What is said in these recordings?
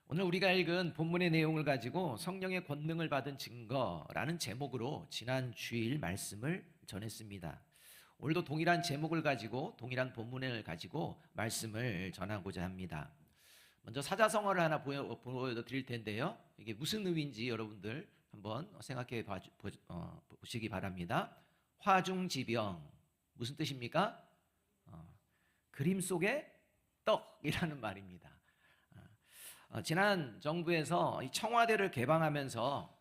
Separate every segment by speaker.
Speaker 1: 오늘 우리가 읽은 본문의 내용을 가지고 성령의 권능을 받은 증거라는 제목으로 지난 주일 말씀을 전했습니다. 오늘도 동일한 제목을 가지고 동일한 본문을 가지고 말씀을 전하고자 합니다. 먼저 사자성어를 하나 보여드릴 텐데요. 이게 무슨 의미인지 여러분들 한번 생각해 보시기 바랍니다. 화중지병, 무슨 뜻입니까? 그림 속의 떡이라는 말입니다. 지난 정부에서 이 청와대를 개방하면서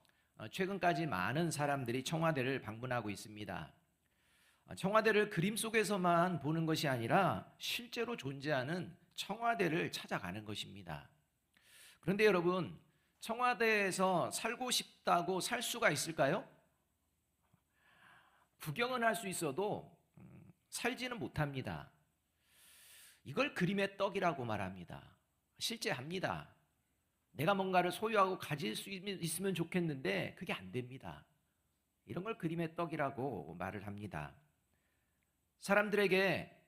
Speaker 1: 최근까지 많은 사람들이 청와대를 방문하고 있습니다. 청와대를 그림 속에서만 보는 것이 아니라 실제로 존재하는 청와대를 찾아가는 것입니다. 그런데 여러분, 청와대에서 살고 싶다고 살 수가 있을까요? 구경은 할 수 있어도 살지는 못합니다. 이걸 그림의 떡이라고 말합니다. 실제 합니다. 내가 뭔가를 소유하고 가질 수 있으면 좋겠는데 그게 안 됩니다. 이런 걸 그림의 떡이라고 말을 합니다. 사람들에게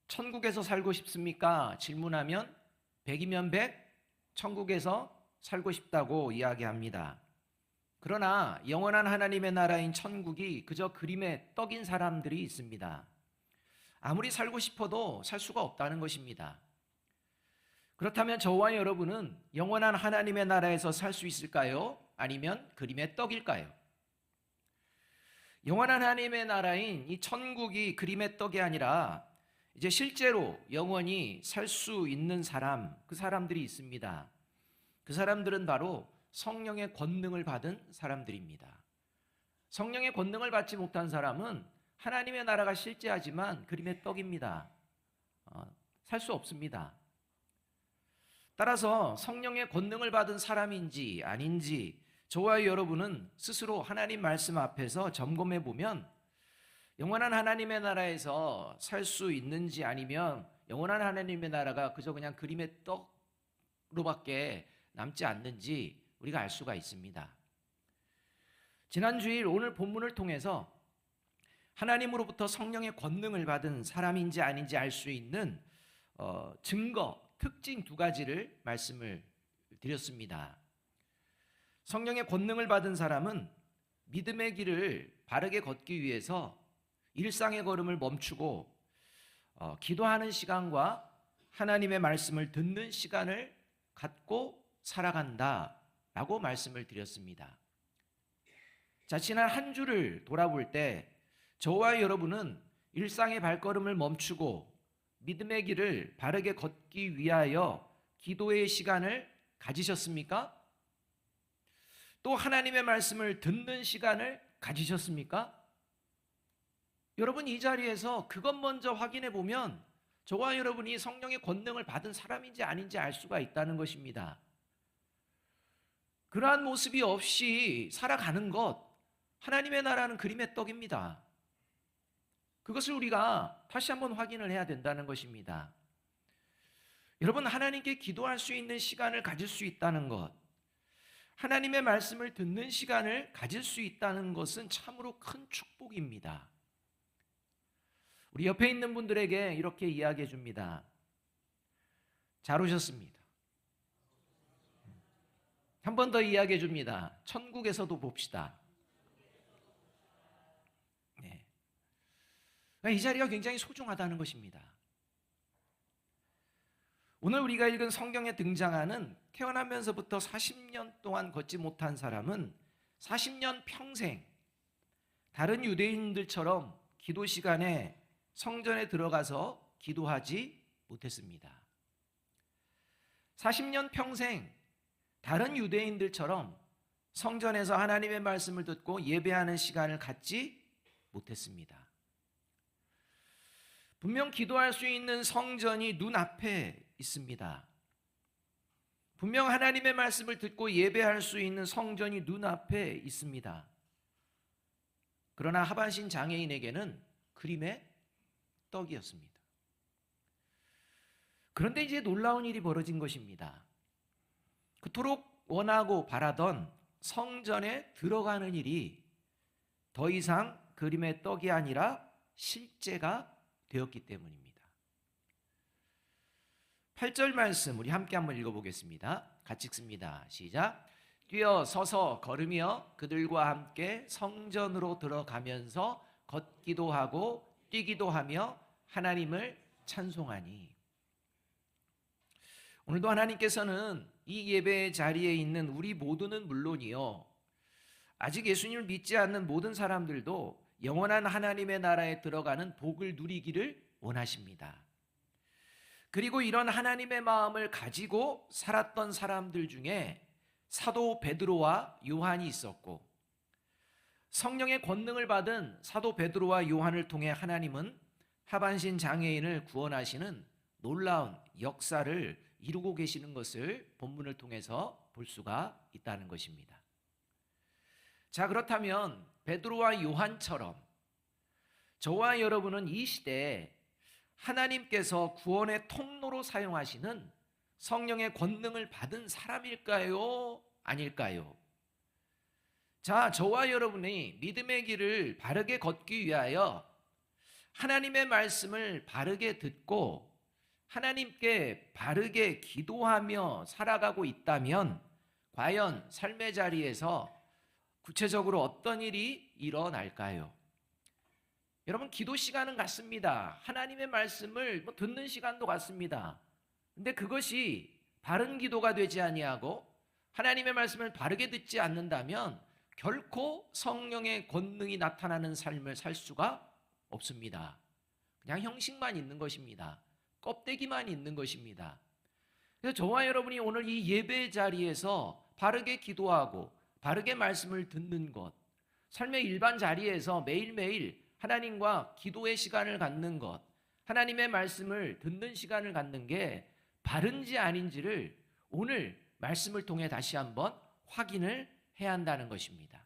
Speaker 1: 천국에서 살고 싶습니까? 질문하면 100이면 100, 천국에서 살고 싶다고 이야기합니다. 그러나 영원한 하나님의 나라인 천국이 그저 그림의 떡인 사람들이 있습니다. 아무리 살고 싶어도 살 수가 없다는 것입니다. 그렇다면 저와 여러분은 영원한 하나님의 나라에서 살 수 있을까요? 아니면 그림의 떡일까요? 영원한 하나님의 나라인 이 천국이 그림의 떡이 아니라 이제 실제로 영원히 살 수 있는 사람, 그 사람들이 있습니다. 그 사람들은 바로 성령의 권능을 받은 사람들입니다. 성령의 권능을 받지 못한 사람은 하나님의 나라가 실제하지만 그림의 떡입니다. 살 수 없습니다. 따라서 성령의 권능을 받은 사람인지 아닌지 저와 여러분은 스스로 하나님 말씀 앞에서 점검해 보면 영원한 하나님의 나라에서 살 수 있는지 아니면 영원한 하나님의 나라가 그저 그냥 그림의 떡으로밖에 남지 않는지 우리가 알 수가 있습니다. 지난 주일 오늘 본문을 통해서 하나님으로부터 성령의 권능을 받은 사람인지 아닌지 알 수 있는 증거, 특징 두 가지를 말씀을 드렸습니다. 성령의 권능을 받은 사람은 믿음의 길을 바르게 걷기 위해서 일상의 걸음을 멈추고 기도하는 시간과 하나님의 말씀을 듣는 시간을 갖고 살아간다라고 말씀을 드렸습니다. 자, 지난 한 주를 돌아볼 때 저와 여러분은 일상의 발걸음을 멈추고 믿음의 길을 바르게 걷기 위하여 기도의 시간을 가지셨습니까? 또 하나님의 말씀을 듣는 시간을 가지셨습니까? 여러분, 이 자리에서 그것 먼저 확인해 보면 저와 여러분이 성령의 권능을 받은 사람인지 아닌지 알 수가 있다는 것입니다. 그러한 모습이 없이 살아가는 것, 하나님의 나라는 그림의 떡입니다. 그것을 우리가 다시 한번 확인을 해야 된다는 것입니다. 여러분, 하나님께 기도할 수 있는 시간을 가질 수 있다는 것, 하나님의 말씀을 듣는 시간을 가질 수 있다는 것은 참으로 큰 축복입니다. 우리 옆에 있는 분들에게 이렇게 이야기해 줍니다. 잘 오셨습니다. 한 번 더 이야기해 줍니다. 천국에서도 봅시다. 이 자리가 굉장히 소중하다는 것입니다. 오늘 우리가 읽은 성경에 등장하는 태어나면서부터 40년 동안 걷지 못한 사람은 40년 평생 다른 유대인들처럼 기도 시간에 성전에 들어가서 기도하지 못했습니다. 40년 평생 다른 유대인들처럼 성전에서 하나님의 말씀을 듣고 예배하는 시간을 갖지 못했습니다. 분명 기도할 수 있는 성전이 눈앞에 있습니다. 분명 하나님의 말씀을 듣고 예배할 수 있는 성전이 눈앞에 있습니다. 그러나 하반신 장애인에게는 그림의 떡이었습니다. 그런데 이제 놀라운 일이 벌어진 것입니다. 그토록 원하고 바라던 성전에 들어가는 일이 더 이상 그림의 떡이 아니라 실제가 되었기 때문입니다. 8절 말씀 우리 함께 한번 읽어보겠습니다. 같이 읽습니다. 시작. 뛰어 서서 걸으며 그들과 함께 성전으로 들어가면서 걷기도 하고 뛰기도 하며 하나님을 찬송하니. 오늘도 하나님께서는 이 예배의 자리에 있는 우리 모두는 물론이요, 아직 예수님을 믿지 않는 모든 사람들도 영원한 하나님의 나라에 들어가는 복을 누리기를 원하십니다. 그리고 이런 하나님의 마음을 가지고 살았던 사람들 중에 사도 베드로와 요한이 있었고, 성령의 권능을 받은 사도 베드로와 요한을 통해 하나님은 하반신 장애인을 구원하시는 놀라운 역사를 이루고 계시는 것을 본문을 통해서 볼 수가 있다는 것입니다. 자, 그렇다면 베드로와 요한처럼 저와 여러분은 이 시대에 하나님께서 구원의 통로로 사용하시는 성령의 권능을 받은 사람일까요? 아닐까요? 자, 저와 여러분이 믿음의 길을 바르게 걷기 위하여 하나님의 말씀을 바르게 듣고 하나님께 바르게 기도하며 살아가고 있다면 과연 삶의 자리에서 구체적으로 어떤 일이 일어날까요? 여러분, 기도 시간은 같습니다. 하나님의 말씀을 듣는 시간도 같습니다. 근데 그것이 바른 기도가 되지 아니하고 하나님의 말씀을 바르게 듣지 않는다면 결코 성령의 권능이 나타나는 삶을 살 수가 없습니다. 그냥 형식만 있는 것입니다. 껍데기만 있는 것입니다. 그래서 저와 여러분이 오늘 이 예배 자리에서 바르게 기도하고 바르게 말씀을 듣는 것, 삶의 일반 자리에서 매일매일 하나님과 기도의 시간을 갖는 것, 하나님의 말씀을 듣는 시간을 갖는 게 바른지 아닌지를 오늘 말씀을 통해 다시 한번 확인을 해야 한다는 것입니다.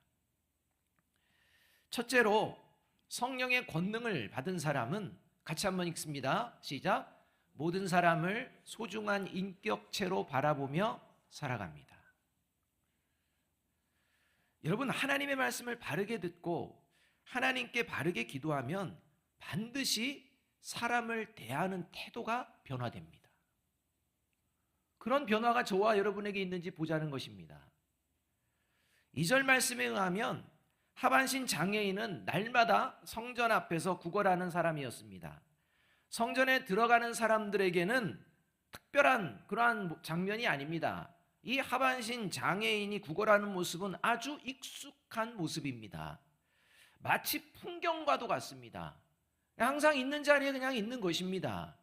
Speaker 1: 첫째로 성령의 권능을 받은 사람은 같이 한번 읽습니다. 시작. 모든 사람을 소중한 인격체로 바라보며 살아갑니다. 여러분, 하나님의 말씀을 바르게 듣고 하나님께 바르게 기도하면 반드시 사람을 대하는 태도가 변화됩니다. 그런 변화가 저와 여러분에게 있는지 보자는 것입니다. 2절 말씀에 의하면 하반신 장애인은 날마다 성전 앞에서 구걸하는 사람이었습니다. 성전에 들어가는 사람들에게는 특별한 그러한 장면이 아닙니다. 이 하반신 장애인이 구걸하는 모습은 아주 익숙한 모습입니다. 마치 풍경과도 같습니다. 항상 있는 자리에 그냥 있는 것입니다.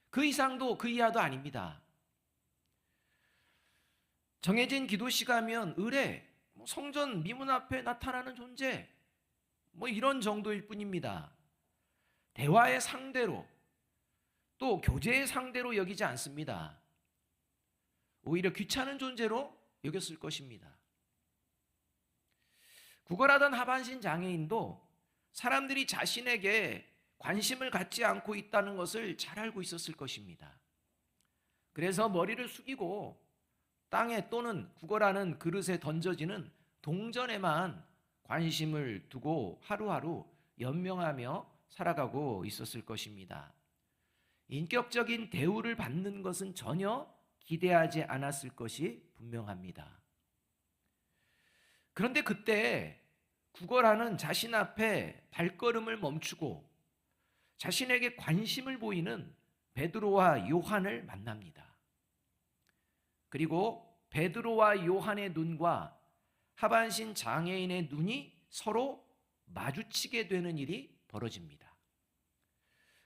Speaker 1: 그 이상도 그 이하도 아닙니다. 정해진 기도 시간이면 의례, 성전 미문 앞에 나타나는 존재, 이런 정도일 뿐입니다. 대화의 상대로 또 교제의 상대로 여기지 않습니다. 오히려 귀찮은 존재로 여겼을 것입니다. 구걸하던 하반신 장애인도 사람들이 자신에게 관심을 갖지 않고 있다는 것을 잘 알고 있었을 것입니다. 그래서 머리를 숙이고 땅에 또는 구걸하는 그릇에 던져지는 동전에만 관심을 두고 하루하루 연명하며 살아가고 있었을 것입니다. 인격적인 대우를 받는 것은 전혀 기대하지 않았을 것이 분명합니다. 그런데 그때 구걸하는 자신 앞에 발걸음을 멈추고 자신에게 관심을 보이는 베드로와 요한을 만납니다. 그리고 베드로와 요한의 눈과 하반신 장애인의 눈이 서로 마주치게 되는 일이 벌어집니다.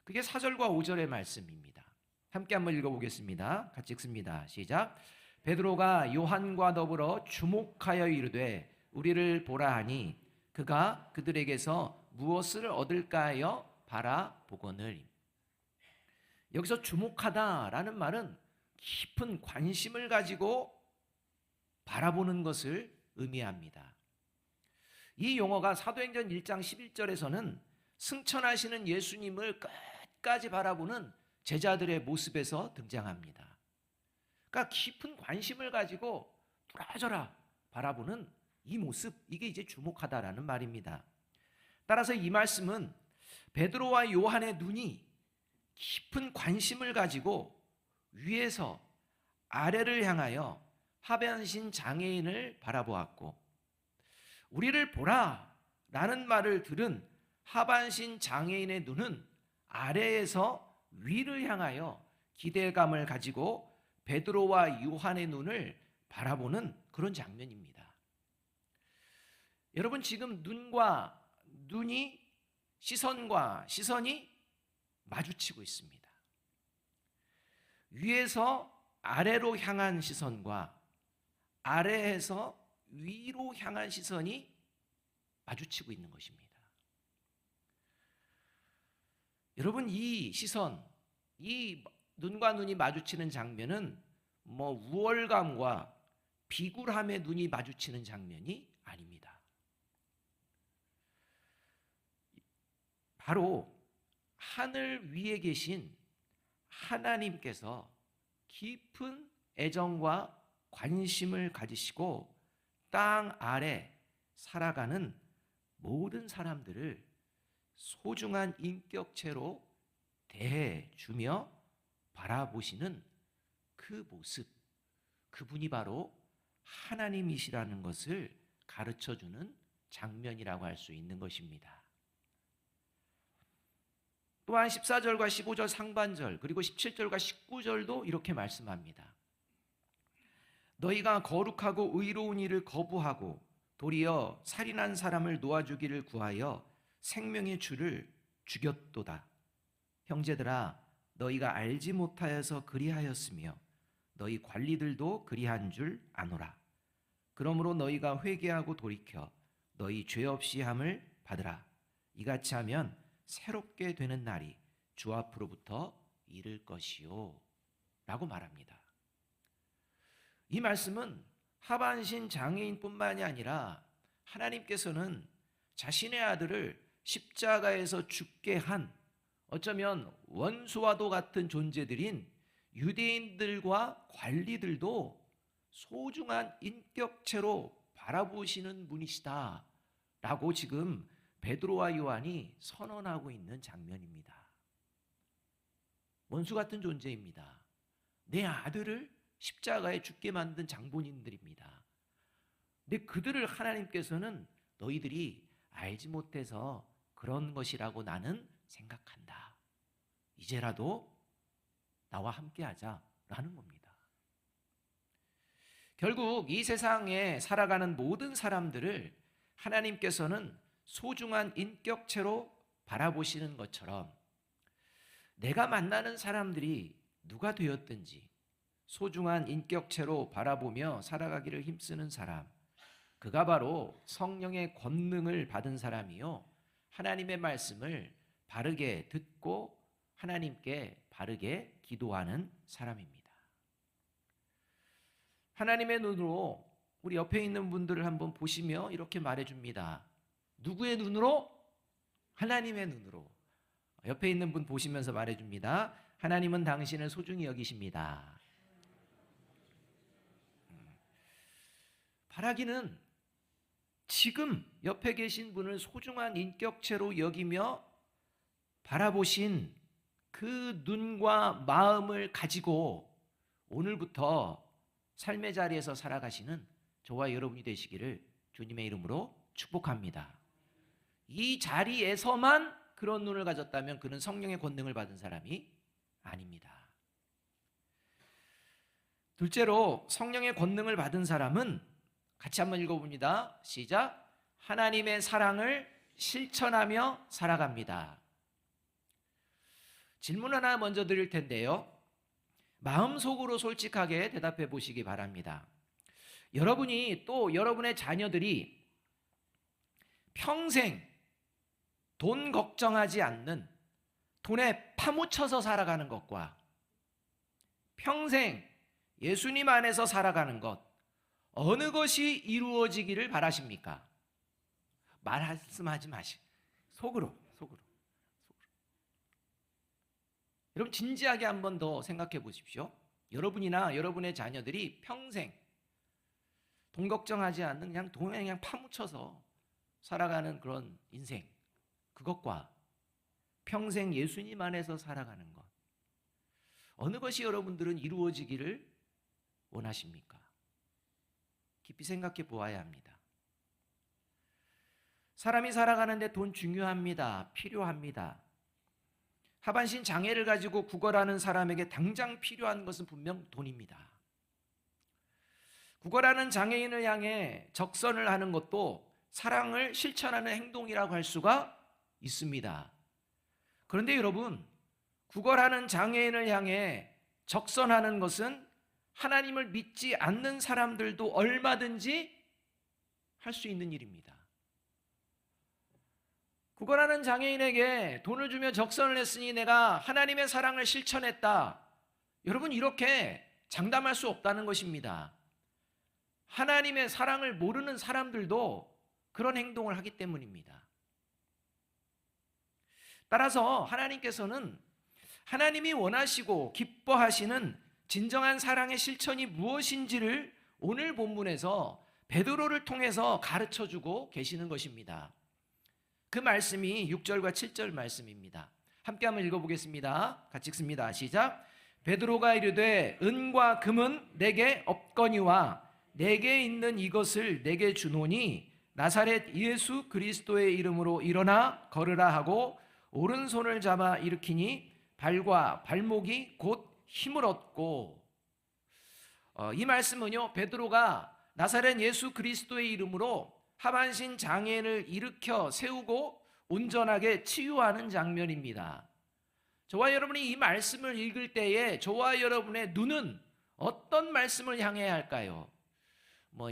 Speaker 1: 그게 4절과 5절의 말씀입니다. 함께 한번 읽어보겠습니다. 같이 읽습니다. 시작. 베드로가 요한과 더불어 주목하여 이르되 우리를 보라 하니 그가 그들에게서 무엇을 얻을까 하여 바라보거늘. 여기서 주목하다라는 말은 깊은 관심을 가지고 바라보는 것을 의미합니다. 이 용어가 사도행전 1장 11절에서는 승천하시는 예수님을 끝까지 바라보는 제자들의 모습에서 등장합니다. 그러니까 깊은 관심을 가지고 뚫어져라 바라보는 이 모습, 이게 이제 주목하다라는 말입니다. 따라서 이 말씀은 베드로와 요한의 눈이 깊은 관심을 가지고 위에서 아래를 향하여 하반신 장애인을 바라보았고, 우리를 보라 라는 말을 들은 하반신 장애인의 눈은 아래에서 위를 향하여 기대감을 가지고 베드로와 요한의 눈을 바라보는 그런 장면입니다. 여러분, 지금 시선과 시선이 마주치고 있습니다. 위에서 아래로 향한 시선과 아래에서 위로 향한 시선이 마주치고 있는 것입니다. 여러분, 이 시선, 이 눈과 눈이 마주치는 장면은 우월감과 비굴함의 눈이 마주치는 장면이 아닙니다. 바로 하늘 위에 계신 하나님께서 깊은 애정과 관심을 가지시고 땅 아래 살아가는 모든 사람들을 소중한 인격체로 대해주며 바라보시는 그 모습, 그분이 바로 하나님이시라는 것을 가르쳐주는 장면이라고 할 수 있는 것입니다. 또한 14절과 15절 상반절, 그리고 17절과 19절도 이렇게 말씀합니다. 너희가 거룩하고 의로운 일을 거부하고 도리어 살인한 사람을 놓아주기를 구하여 생명의 주를 죽였도다. 형제들아, 너희가 알지 못하여서 그리하였으며 너희 관리들도 그리한 줄 아노라. 그러므로 너희가 회개하고 돌이켜 너희 죄 없이 함을 받으라. 이같이 하면 새롭게 되는 날이 주 앞으로부터 이를 것이요 라고 말합니다. 이 말씀은 하반신 장애인뿐만이 아니라 하나님께서는 자신의 아들을 십자가에서 죽게 한 어쩌면 원수와도 같은 존재들인 유대인들과 관리들도 소중한 인격체로 바라보시는 분이시다 라고 지금 베드로와 요한이 선언하고 있는 장면입니다. 원수 같은 존재입니다. 내 아들을 십자가에 죽게 만든 장본인들입니다. 근데 그들을 하나님께서는 너희들이 알지 못해서 그런 것이라고 나는 생각한다. 이제라도 나와 함께하자라는 겁니다. 결국 이 세상에 살아가는 모든 사람들을 하나님께서는 소중한 인격체로 바라보시는 것처럼 내가 만나는 사람들이 누가 되었든지 소중한 인격체로 바라보며 살아가기를 힘쓰는 사람, 그가 바로 성령의 권능을 받은 사람이요 하나님의 말씀을 바르게 듣고 하나님께 바르게 기도하는 사람입니다. 하나님의 눈으로 우리 옆에 있는 분들을 한번 보시며 이렇게 말해줍니다. 누구의 눈으로? 하나님의 눈으로. 옆에 있는 분 보시면서 말해줍니다. 하나님은 당신을 소중히 여기십니다. 바라기는 지금 옆에 계신 분을 소중한 인격체로 여기며 바라보신 그 눈과 마음을 가지고 오늘부터 삶의 자리에서 살아가시는 저와 여러분이 되시기를 주님의 이름으로 축복합니다. 이 자리에서만 그런 눈을 가졌다면 그는 성령의 권능을 받은 사람이 아닙니다. 둘째로 성령의 권능을 받은 사람은 같이 한번 읽어봅니다. 시작. 하나님의 사랑을 실천하며 살아갑니다. 질문 하나 먼저 드릴 텐데요. 마음속으로 솔직하게 대답해 보시기 바랍니다. 여러분이 또 여러분의 자녀들이 평생 돈 걱정하지 않는 돈에 파묻혀서 살아가는 것과 평생 예수님 안에서 살아가는 것, 어느 것이 이루어지기를 바라십니까? 말씀하지 마시. 속으로. 여러분 진지하게 한 번 더 생각해 보십시오. 여러분이나 여러분의 자녀들이 평생 돈 걱정하지 않는 그냥 돈에 그냥 파묻혀서 살아가는 그런 인생, 그것과 평생 예수님 안에서 살아가는 것, 어느 것이 여러분들은 이루어지기를 원하십니까? 깊이 생각해 보아야 합니다. 사람이 살아가는데 돈 중요합니다. 필요합니다. 하반신 장애를 가지고 구걸하는 사람에게 당장 필요한 것은 분명 돈입니다. 구걸하는 장애인을 향해 적선을 하는 것도 사랑을 실천하는 행동이라고 할 수가 있습니다. 그런데 여러분, 구걸하는 장애인을 향해 적선하는 것은 하나님을 믿지 않는 사람들도 얼마든지 할 수 있는 일입니다. 구걸하는 장애인에게 돈을 주며 적선을 했으니 내가 하나님의 사랑을 실천했다. 여러분, 이렇게 장담할 수 없다는 것입니다. 하나님의 사랑을 모르는 사람들도 그런 행동을 하기 때문입니다. 따라서 하나님께서는 하나님이 원하시고 기뻐하시는 진정한 사랑의 실천이 무엇인지를 오늘 본문에서 베드로를 통해서 가르쳐주고 계시는 것입니다. 그 말씀이 6절과 7절 말씀입니다. 함께 한번 읽어보겠습니다. 같이 읽습니다. 시작. 베드로가 이르되 은과 금은 내게 없거니와 내게 있는 이것을 내게 주노니 나사렛 예수 그리스도의 이름으로 일어나 걸으라 하고 오른손을 잡아 일으키니 발과 발목이 곧 힘을 얻고. 이 말씀은요, 베드로가 나사렛 예수 그리스도의 이름으로 하반신 장애인을 일으켜 세우고 온전하게 치유하는 장면입니다. 저와 여러분이 이 말씀을 읽을 때에 저와 여러분의 눈은 어떤 말씀을 향해야 할까요?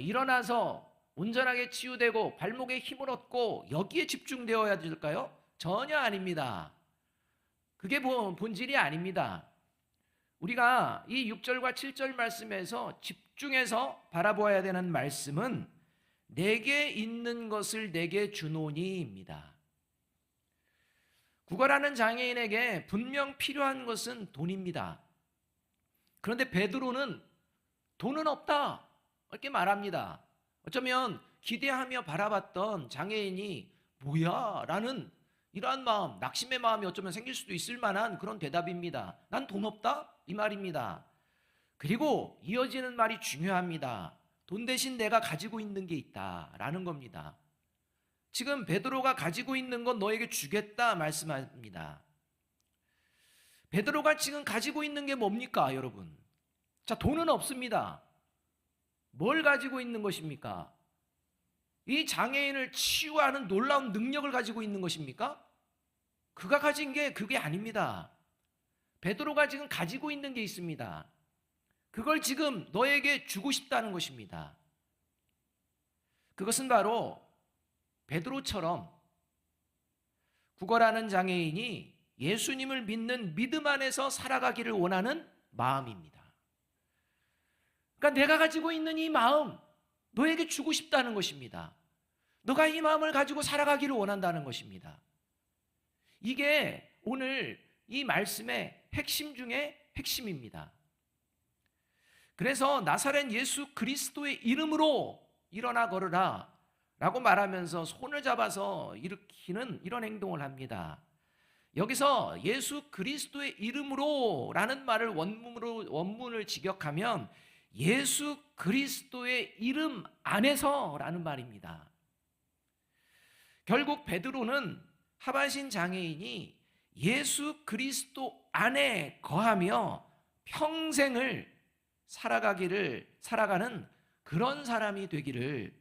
Speaker 1: 일어나서 온전하게 치유되고 발목에 힘을 얻고 여기에 집중되어야 될까요? 전혀 아닙니다. 그게 본질이 아닙니다. 우리가 이 6절과 7절 말씀에서 집중해서 바라보아야 되는 말씀은 내게 있는 것을 내게 주노니입니다. 구걸하는 장애인에게 분명 필요한 것은 돈입니다. 그런데 베드로는 돈은 없다 이렇게 말합니다. 어쩌면 기대하며 바라봤던 장애인이 뭐야? 라는 이러한 마음, 낙심의 마음이 어쩌면 생길 수도 있을 만한 그런 대답입니다. 난 돈 없다? 이 말입니다. 그리고 이어지는 말이 중요합니다. 돈 대신 내가 가지고 있는 게 있다 라는 겁니다. 지금 베드로가 가지고 있는 건 너에게 주겠다 말씀합니다. 베드로가 지금 가지고 있는 게 뭡니까, 여러분? 자, 돈은 없습니다. 뭘 가지고 있는 것입니까? 이 장애인을 치유하는 놀라운 능력을 가지고 있는 것입니까? 그가 가진 게 그게 아닙니다. 베드로가 지금 가지고 있는 게 있습니다. 그걸 지금 너에게 주고 싶다는 것입니다. 그것은 바로 베드로처럼 구걸하는 장애인이 예수님을 믿는 믿음 안에서 살아가기를 원하는 마음입니다. 그러니까 내가 가지고 있는 이 마음 너에게 주고 싶다는 것입니다. 너가 이 마음을 가지고 살아가기를 원한다는 것입니다. 이게 오늘 이 말씀의 핵심 중에 핵심입니다. 그래서 나사렛 예수 그리스도의 이름으로 일어나 걸으라 라고 말하면서 손을 잡아서 일으키는 이런 행동을 합니다. 여기서 예수 그리스도의 이름으로 라는 말을 원문을 직역하면 예수 그리스도의 이름 안에서 라는 말입니다. 결국 베드로는 하반신 장애인이 예수 그리스도 안에 거하며 평생을 살아가는 그런 사람이 되기를,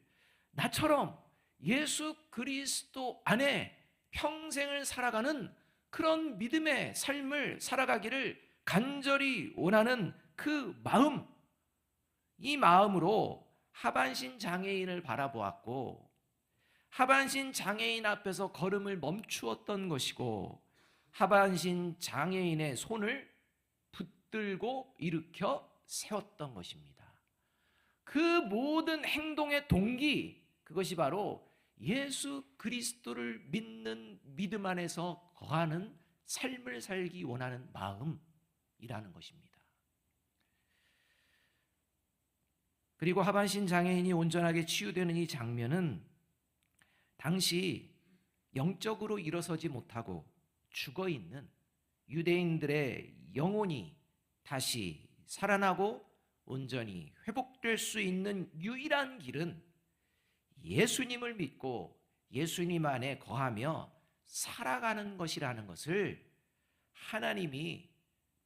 Speaker 1: 나처럼 예수 그리스도 안에 평생을 살아가는 그런 믿음의 삶을 살아가기를 간절히 원하는 그 마음, 이 마음으로 하반신 장애인을 바라보았고 하반신 장애인 앞에서 걸음을 멈추었던 것이고 하반신 장애인의 손을 붙들고 일으켜 세웠던 것입니다. 그 모든 행동의 동기, 그것이 바로 예수 그리스도를 믿는 믿음 안에서 거하는 삶을 살기 원하는 마음이라는 것입니다. 그리고 하반신 장애인이 온전하게 치유되는 이 장면은 당시 영적으로 일어서지 못하고 죽어있는 유대인들의 영혼이 다시 살아나고 온전히 회복될 수 있는 유일한 길은 예수님을 믿고 예수님 안에 거하며 살아가는 것이라는 것을 하나님이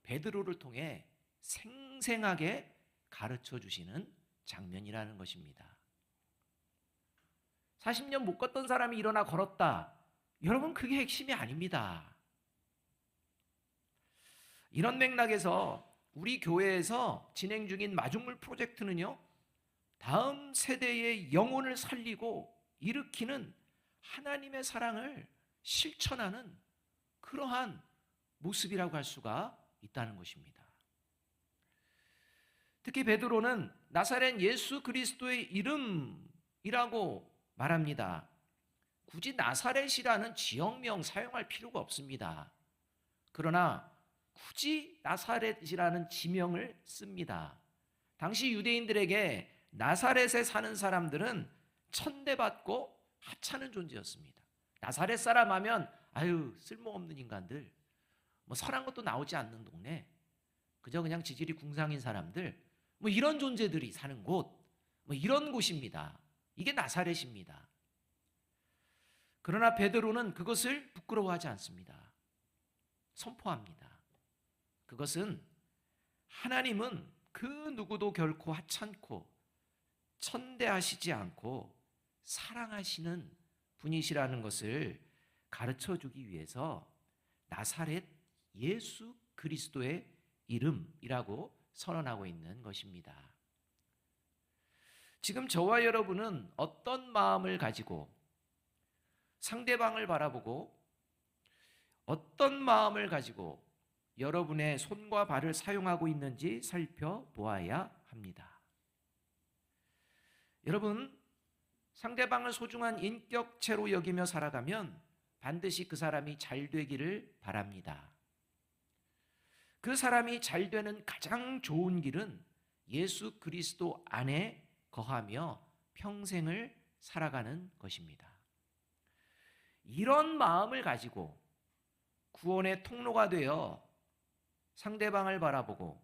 Speaker 1: 베드로를 통해 생생하게 가르쳐 주시는 장면이라는 것입니다. 40년 못 걷던 사람이 일어나 걸었다. 여러분, 그게 핵심이 아닙니다. 이런 맥락에서 우리 교회에서 진행 중인 마중물 프로젝트는요, 다음 세대의 영혼을 살리고 일으키는 하나님의 사랑을 실천하는 그러한 모습이라고 할 수가 있다는 것입니다. 특히 베드로는 나사렛 예수 그리스도의 이름이라고 말합니다. 굳이 나사렛이라는 지역명 사용할 필요가 없습니다. 그러나 굳이 나사렛이라는 지명을 씁니다. 당시 유대인들에게 나사렛에 사는 사람들은 천대받고 하찮은 존재였습니다. 나사렛 사람 하면 아유 쓸모없는 인간들, 뭐 선한 것도 나오지 않는 동네, 그저 그냥 지질이 궁상인 사람들, 뭐 이런 존재들이 사는 곳, 뭐 이런 곳입니다. 이게 나사렛입니다. 그러나 베드로는 그것을 부끄러워하지 않습니다. 선포합니다. 그것은 하나님은 그 누구도 결코 하찮고 천대하시지 않고 사랑하시는 분이시라는 것을 가르쳐 주기 위해서 나사렛 예수 그리스도의 이름이라고 선언하고 있는 것입니다. 지금 저와 여러분은 어떤 마음을 가지고 상대방을 바라보고 어떤 마음을 가지고 여러분의 손과 발을 사용하고 있는지 살펴보아야 합니다. 여러분, 상대방을 소중한 인격체로 여기며 살아가면 반드시 그 사람이 잘 되기를 바랍니다. 그 사람이 잘 되는 가장 좋은 길은 예수 그리스도 안에 거하며 평생을 살아가는 것입니다. 이런 마음을 가지고 구원의 통로가 되어 상대방을 바라보고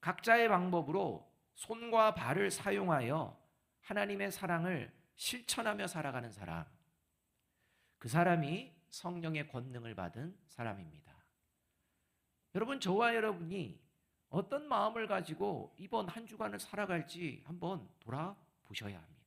Speaker 1: 각자의 방법으로 손과 발을 사용하여 하나님의 사랑을 실천하며 살아가는 사람, 그 사람이 성령의 권능을 받은 사람입니다. 여러분, 저와 여러분이 어떤 마음을 가지고 이번 한 주간을 살아갈지 한번 돌아보셔야 합니다.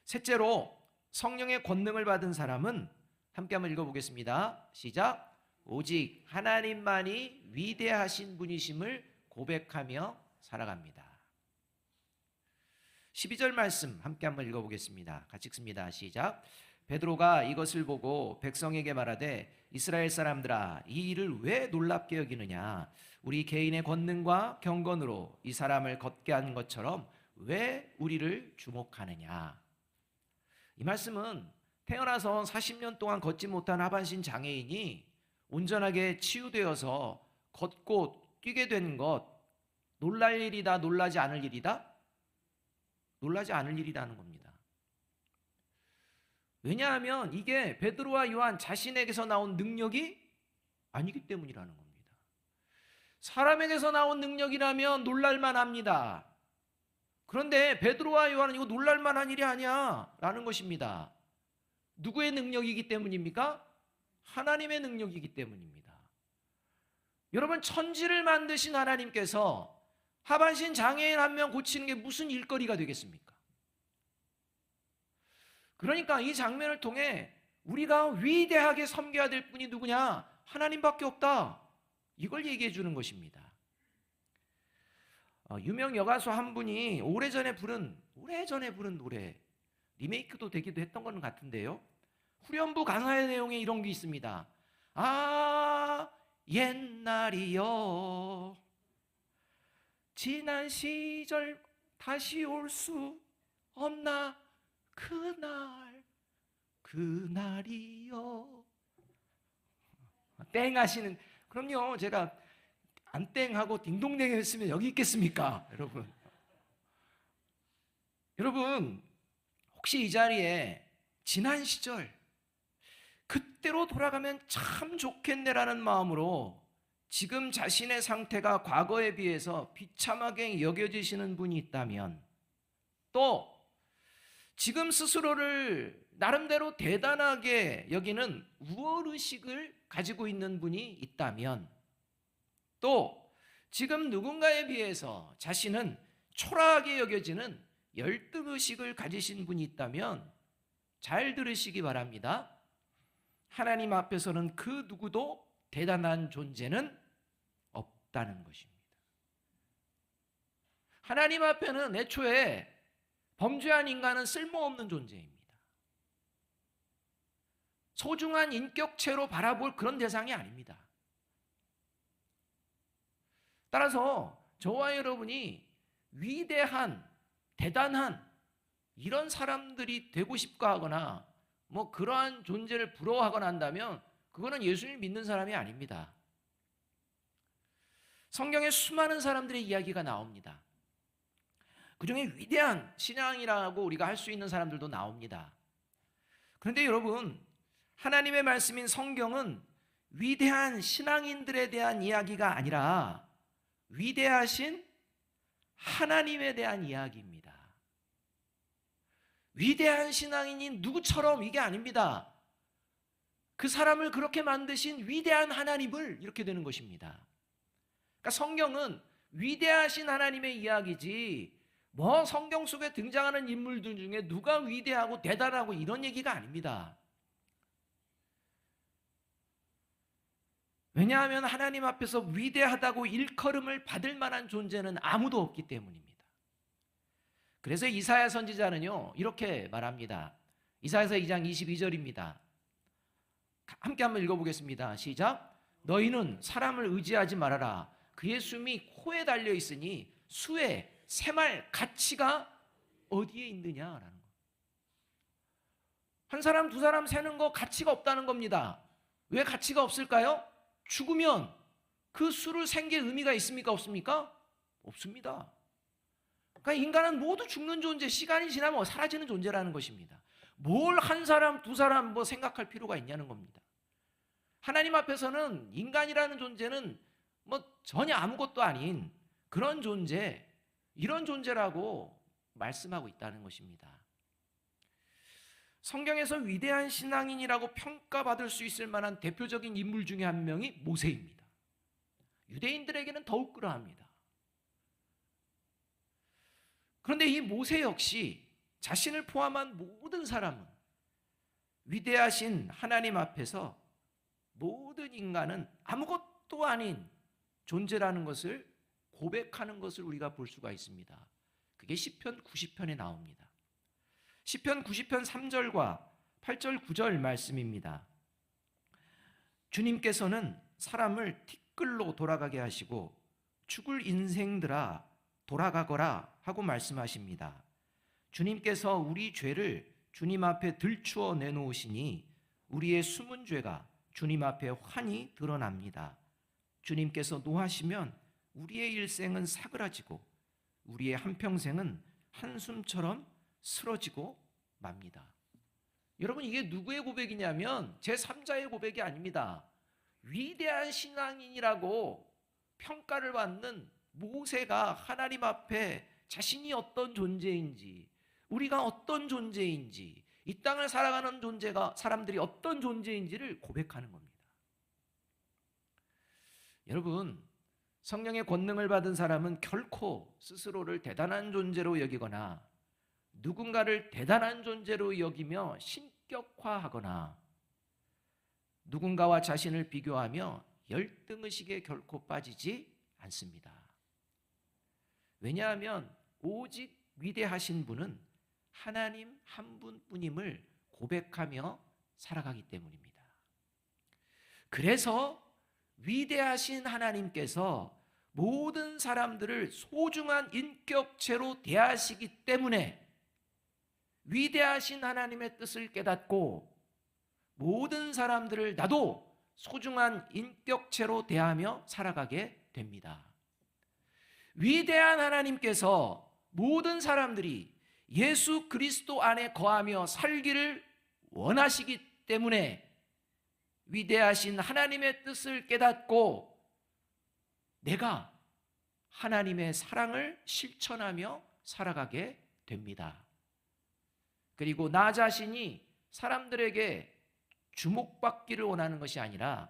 Speaker 1: 셋째로, 성령의 권능을 받은 사람은 함께 한번 읽어보겠습니다. 시작. 오직 하나님만이 위대하신 분이심을 고백하며 살아갑니다. 12절 말씀 함께 한번 읽어보겠습니다. 같이 읽습니다. 시작. 베드로가 이것을 보고 백성에게 말하되 이스라엘 사람들아, 이 일을 왜 놀랍게 여기느냐? 우리 개인의 권능과 경건으로 이 사람을 걷게 한 것처럼 왜 우리를 주목하느냐? 이 말씀은 태어나서 40년 동안 걷지 못한 하반신 장애인이 온전하게 치유되어서 걷고 뛰게 된 것, 놀랄 일이다, 놀라지 않을 일이다? 놀라지 않을 일이라는 겁니다. 왜냐하면 이게 베드로와 요한 자신에게서 나온 능력이 아니기 때문이라는 겁니다. 사람에게서 나온 능력이라면 놀랄만 합니다. 그런데 베드로와 요한은 이거 놀랄만한 일이 아니야 라는 것입니다. 누구의 능력이기 때문입니까? 하나님의 능력이기 때문입니다. 여러분, 천지를 만드신 하나님께서 하반신 장애인 한 명 고치는 게 무슨 일거리가 되겠습니까? 그러니까 이 장면을 통해 우리가 위대하게 섬겨야 될 분이 누구냐? 하나님밖에 없다. 이걸 얘기해 주는 것입니다. 유명 여가수 한 분이 오래전에 부른 노래, 리메이크도 되기도 했던 건 같은데요. 후렴부 가사의 내용에 이런 게 있습니다. 아, 옛날이여, 지난 시절 다시 올 수 없나, 그날이여. 땡 하시는, 그럼요, 제가 안 땡하고 딩동댕 했으면 여기 있겠습니까? 여러분, 혹시 이 자리에 지난 시절 그때로 돌아가면 참 좋겠네라는 마음으로 지금 자신의 상태가 과거에 비해서 비참하게 여겨지시는 분이 있다면, 또 지금 스스로를 나름대로 대단하게 여기는 우월의식을 가지고 있는 분이 있다면, 또 지금 누군가에 비해서 자신은 초라하게 여겨지는 열등의식을 가지신 분이 있다면 잘 들으시기 바랍니다. 하나님 앞에서는 그 누구도 대단한 존재는 없다는 것입니다. 하나님 앞에는 애초에 범죄한 인간은 쓸모없는 존재입니다. 소중한 인격체로 바라볼 그런 대상이 아닙니다. 따라서 저와 여러분이 위대한, 대단한 이런 사람들이 되고 싶어 하거나 그러한 존재를 부러워하거나 한다면 그거는 예수님 믿는 사람이 아닙니다. 성경에 수많은 사람들의 이야기가 나옵니다. 그중에 위대한 신앙이라고 우리가 할 수 있는 사람들도 나옵니다. 그런데 여러분, 하나님의 말씀인 성경은 위대한 신앙인들에 대한 이야기가 아니라 위대하신 하나님에 대한 이야기입니다. 위대한 신앙인이 누구처럼 이게 아닙니다. 그 사람을 그렇게 만드신 위대한 하나님을, 이렇게 되는 것입니다. 그러니까 성경은 위대하신 하나님의 이야기지 성경 속에 등장하는 인물들 중에 누가 위대하고 대단하고 이런 얘기가 아닙니다. 왜냐하면 하나님 앞에서 위대하다고 일컬음을 받을 만한 존재는 아무도 없기 때문입니다. 그래서 이사야 선지자는요 이렇게 말합니다. 이사야서 2장 22절입니다. 함께 한번 읽어보겠습니다. 시작. 너희는 사람을 의지하지 말아라. 그의 숨이 코에 달려 있으니 수에 샘할 가치가 어디에 있느냐라는 거. 한 사람 두 사람 세는 거 가치가 없다는 겁니다. 왜 가치가 없을까요? 죽으면 그 수를 센 게 의미가 있습니까? 없습니까? 없습니다. 그러니까 인간은 모두 죽는 존재, 시간이 지나면 사라지는 존재라는 것입니다. 뭘 한 사람 두 사람 생각할 필요가 있냐는 겁니다. 하나님 앞에서는 인간이라는 존재는 전혀 아무것도 아닌 그런 존재, 이런 존재라고 말씀하고 있다는 것입니다. 성경에서 위대한 신앙인이라고 평가받을 수 있을 만한 대표적인 인물 중에 한 명이 모세입니다. 유대인들에게는 더욱 그러합니다. 그런데 이 모세 역시 자신을 포함한 모든 사람은 위대하신 하나님 앞에서 모든 인간은 아무것도 아닌 존재라는 것을 고백하는 것을 우리가 볼 수가 있습니다. 그게 시편 90편에 나옵니다. 시편 90편 3절과 8절 9절 말씀입니다. 주님께서는 사람을 티끌로 돌아가게 하시고 죽을 인생들아 돌아가거라 하고 말씀하십니다. 주님께서 우리 죄를 주님 앞에 들추어 내놓으시니 우리의 숨은 죄가 주님 앞에 환히 드러납니다. 주님께서 노하시면 우리의 일생은 사그라지고 우리의 한평생은 한숨처럼 쓰러지고 맙니다. 여러분, 이게 누구의 고백이냐면 제3자의 고백이 아닙니다. 위대한 신앙인이라고 평가를 받는 모세가 하나님 앞에 자신이 어떤 존재인지, 우리가 어떤 존재인지, 이 땅을 살아가는 사람들이 어떤 존재인지를 고백하는 겁니다. 여러분, 성령의 권능을 받은 사람은 결코 스스로를 대단한 존재로 여기거나 누군가를 대단한 존재로 여기며 신격화하거나 누군가와 자신을 비교하며 열등의식에 결코 빠지지 않습니다. 왜냐하면 오직 위대하신 분은 하나님 한 분뿐임을 고백하며 살아가기 때문입니다. 그래서 위대하신 하나님께서 모든 사람들을 소중한 인격체로 대하시기 때문에 위대하신 하나님의 뜻을 깨닫고 모든 사람들을 나도 소중한 인격체로 대하며 살아가게 됩니다. 위대한 하나님께서 모든 사람들이 예수 그리스도 안에 거하며 살기를 원하시기 때문에 위대하신 하나님의 뜻을 깨닫고 내가 하나님의 사랑을 실천하며 살아가게 됩니다. 그리고 나 자신이 사람들에게 주목받기를 원하는 것이 아니라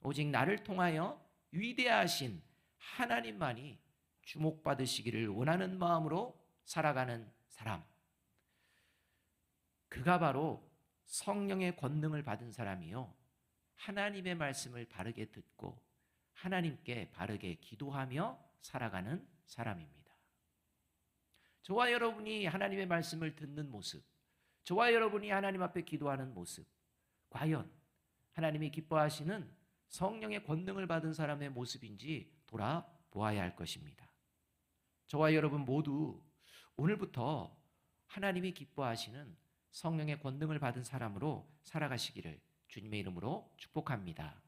Speaker 1: 오직 나를 통하여 위대하신 하나님만이 주목받으시기를 원하는 마음으로 살아가는 사람, 그가 바로 성령의 권능을 받은 사람이요, 하나님의 말씀을 바르게 듣고 하나님께 바르게 기도하며 살아가는 사람입니다. 저와 여러분이 하나님의 말씀을 듣는 모습, 저와 여러분이 하나님 앞에 기도하는 모습, 과연 하나님이 기뻐하시는 성령의 권능을 받은 사람의 모습인지 돌아보아야 할 것입니다. 저와 여러분 모두 오늘부터 하나님이 기뻐하시는 성령의 권능을 받은 사람으로 살아가시기를 주님의 이름으로 축복합니다.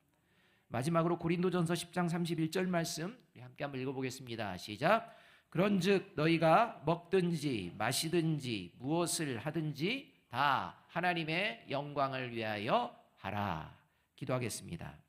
Speaker 1: 마지막으로 고린도전서 10장 31절 말씀 우리 함께 한번 읽어보겠습니다. 시작. 그런즉 너희가 먹든지 마시든지 무엇을 하든지 다 하나님의 영광을 위하여 하라. 기도하겠습니다.